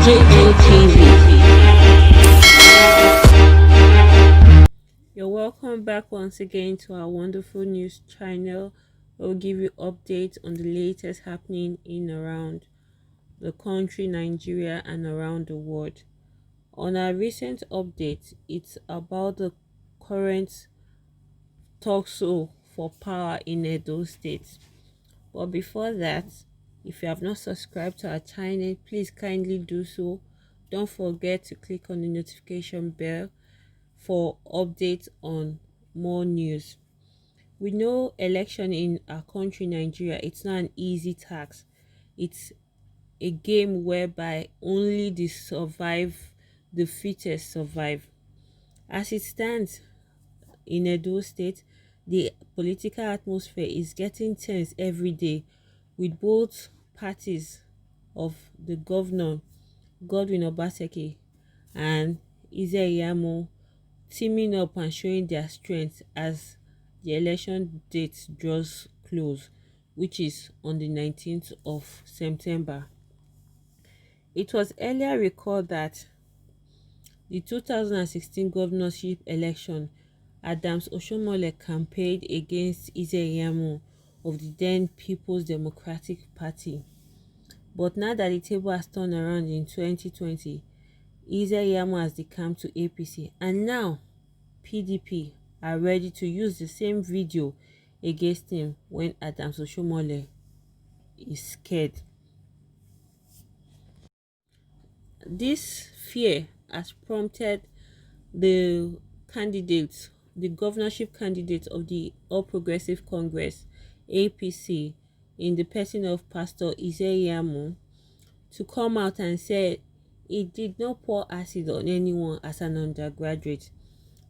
You're welcome back once again to our wonderful news channel. We'll give you updates on the latest happening in around the country, Nigeria, and around the world. On our recent update, it's about the current talk for power in Edo State. But before that, if you have not subscribed to our channel, please kindly do so. Don't forget to click on the notification bell for updates on more news. We know election in our country, Nigeria, it's not an easy task. It's a game whereby only the fittest survive. As it stands in Edo State, the political atmosphere is getting tense every day, with both parties of the governor, Godwin Obaseki, and iyamu teaming up and showing their strength as the election date draws close, which is on the 19th of September. It was earlier recalled that the 2016 governorship election, Adams Oshiomole campaigned against iyamu of the then People's Democratic Party. But now that the table has turned around in 2020, iyamu has decamped to APC, and now PDP are ready to use the same video against him when Adams Oshiomole is scared. This fear has prompted the candidates, the governorship candidates of the All Progressive Congress, APC, in the person of Pastor Iyamu, to come out and say he did not pour acid on anyone as an undergraduate.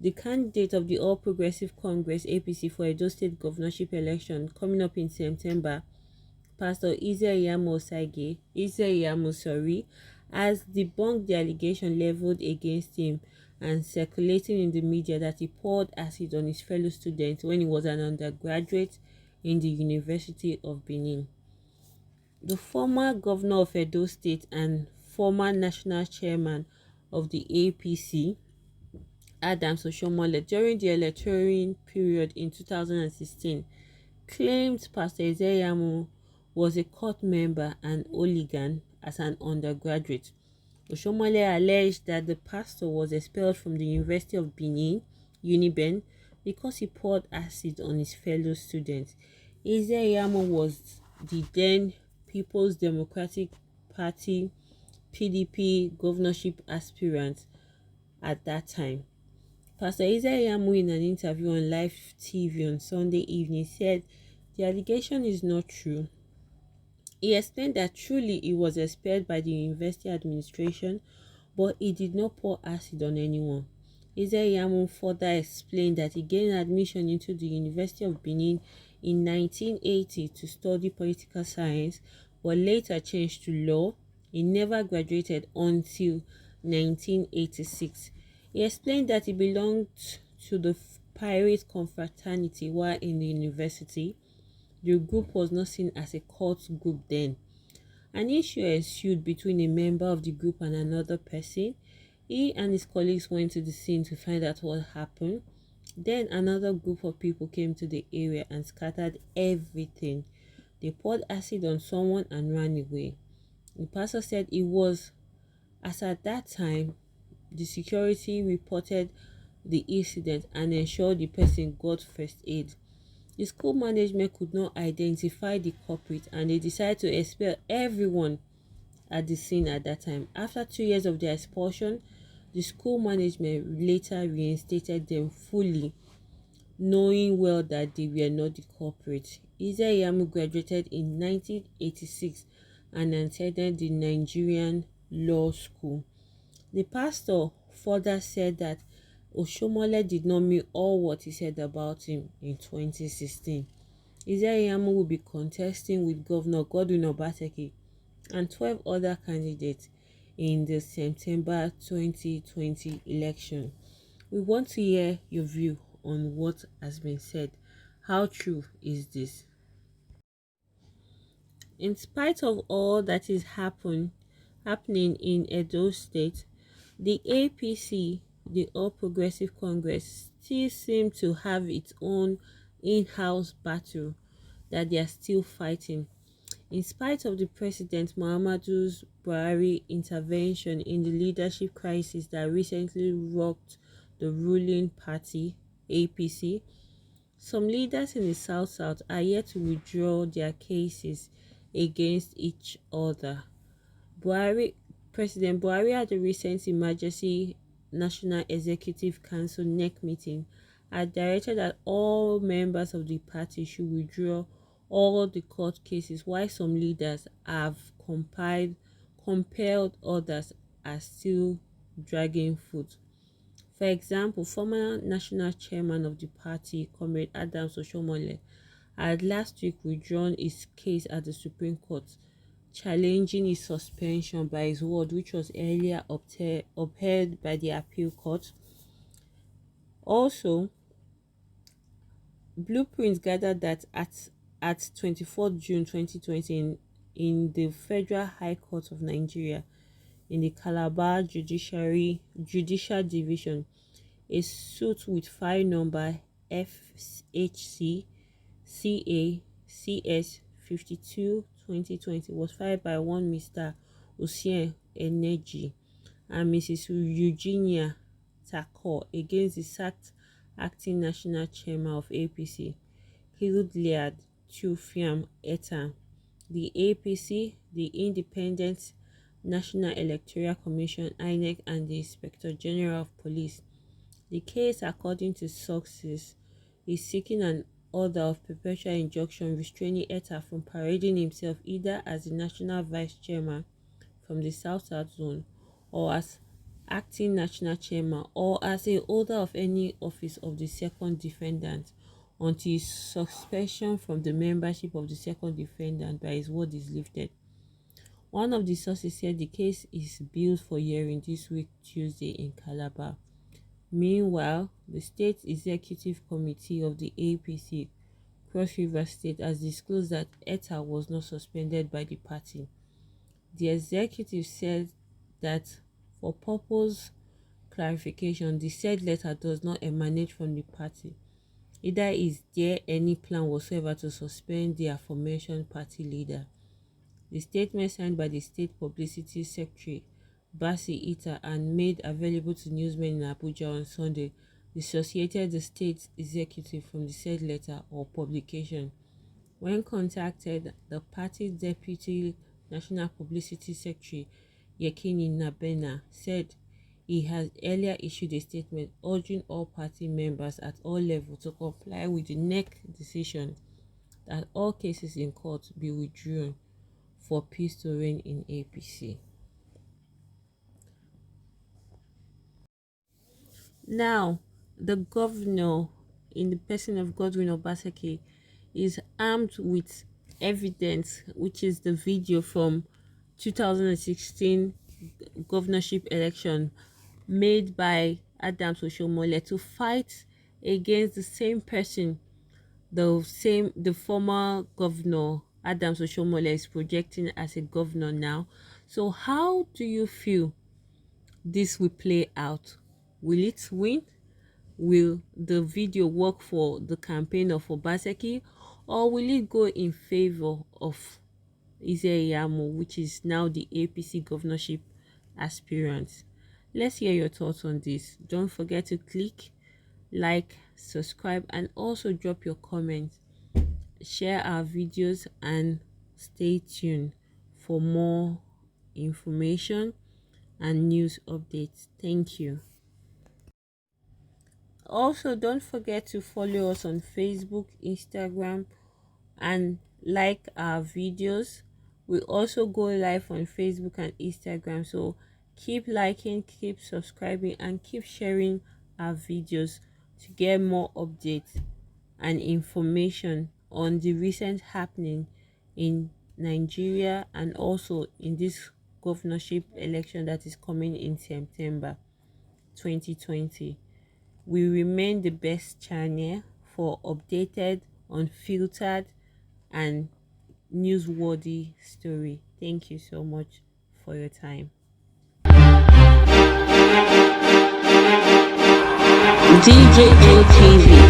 The candidate of the All Progressive Congress APC for Edo State governorship election coming up in September, Pastor Iyamu has debunked the allegation leveled against him and circulating in the media that he poured acid on his fellow students when he was an undergraduate in the University of Benin. The former governor of Edo State and former national chairman of the APC, Adams Oshiomole, during the electoral period in 2016, claimed Pastor Iyamu was a court member and hooligan as an undergraduate. Oshiomole alleged that the pastor was expelled from the University of Benin, Uniben, because he poured acid on his fellow students. Iyamu was the then People's Democratic Party (PDP) governorship aspirant at that time. Pastor Iyamu, in an interview on live TV on Sunday evening, said the allegation is not true. He explained that truly he was expelled by the university administration, but he did not pour acid on anyone. Iyamu further explained that he gained admission into the University of Benin in 1980 to study political science, but later changed to law. He never graduated until 1986. He explained that he belonged to the pirate confraternity while in the university. The group was not seen as a cult group then. An issue ensued between a member of the group and another person. He and his colleagues went to the scene to find out what happened. Then another group of people came to the area and scattered everything. They poured acid on someone and ran away. The pastor said it was, as at that time, the security reported the incident and ensured the person got first aid. The school management could not identify the culprit and they decided to expel everyone at the scene at that time. After 2 years of their expulsion, the school management later reinstated them fully, knowing well that they were not the culprit. Iyamu graduated in 1986 and attended the Nigerian law school. The pastor further said that Oshiomole did not mean all what he said about him in 2016. Iyamu will be contesting with Governor Godwin Obaseki and 12 other candidates in the September 2020 election. We want to hear your view on what has been said. How true is this? In spite of all that has happened happening in Edo State, the APC, the All Progressive Congress, still seem to have its own in-house battle that they are still fighting. In spite of the President Muhammadu Buhari intervention in the leadership crisis that recently rocked the ruling party, APC, some leaders in the South are yet to withdraw their cases against each other. Buhari, President Buhari at the recent Emergency National Executive Council NEC meeting had directed that all members of the party should withdraw all the court cases, while some leaders have compelled others are still dragging foot. For example, former national chairman of the party, Comrade Oshiomole, had last week withdrawn his case at the Supreme Court, challenging his suspension by his word, which was earlier upheld by the appeal court. Also, blueprints gathered that at 24th June 2020 in the Federal High Court of Nigeria, in the Calabar Judicial Division, a suit with file number FHC CA CS 52 2020 was filed by one Mr. Osien Energy and Mrs. Eugenia Tako against the sacked acting national chairman of APC, Hilliard Tufiam Eta. The APC, the Independent National Electoral Commission (INEC), and the Inspector General of Police. The case, according to sources, is seeking an order of perpetual injunction restraining Etta from parading himself either as the national vice chairman from the South Zone, or as acting national chairman, or as a holder of any office of the second defendant until his suspension from the membership of the second defendant by his word is lifted. One of the sources said the case is billed for hearing this week Tuesday in Calabar. Meanwhile, the State Executive Committee of the APC Cross River State has disclosed that Etta was not suspended by the party. The executive said that for purpose clarification, the said letter does not emanate from the party. Neither is there any plan whatsoever to suspend the aforementioned party leader. The statement, signed by the State Publicity Secretary Basi Ita and made available to newsmen in Abuja on Sunday, dissociated the state executive from the said letter or publication. When contacted, the party's Deputy National Publicity Secretary Yekini Nabena said he has earlier issued a statement urging all party members at all levels to comply with the NEC decision that all cases in court be withdrawn for peace to reign in APC. Now, the governor, in the person of Godwin Obaseki, is armed with evidence, which is the video from 2016 governorship election made by Adams Oshiomole to fight against the same person, the former governor Adams Oshiomole is projecting as a governor now. So how do you feel this will play out? Will it win? Will the video work for the campaign of Obaseki, or will it go in favor of iyamu, which is now the APC governorship aspirant? Let's hear your thoughts on this. Don't forget to click like, subscribe, and also drop your comments. Share our videos and stay tuned for more information and news updates. Thank you. Also, don't forget to follow us on Facebook, Instagram, and like our videos. We also go live on Facebook and Instagram, so keep liking, keep subscribing, and keep sharing our videos to get more updates and information on the recent happening in Nigeria and also in this governorship election that is coming in September 2020. We remain the best channel for updated, unfiltered, and newsworthy story. Thank you so much for your time. DJ TV.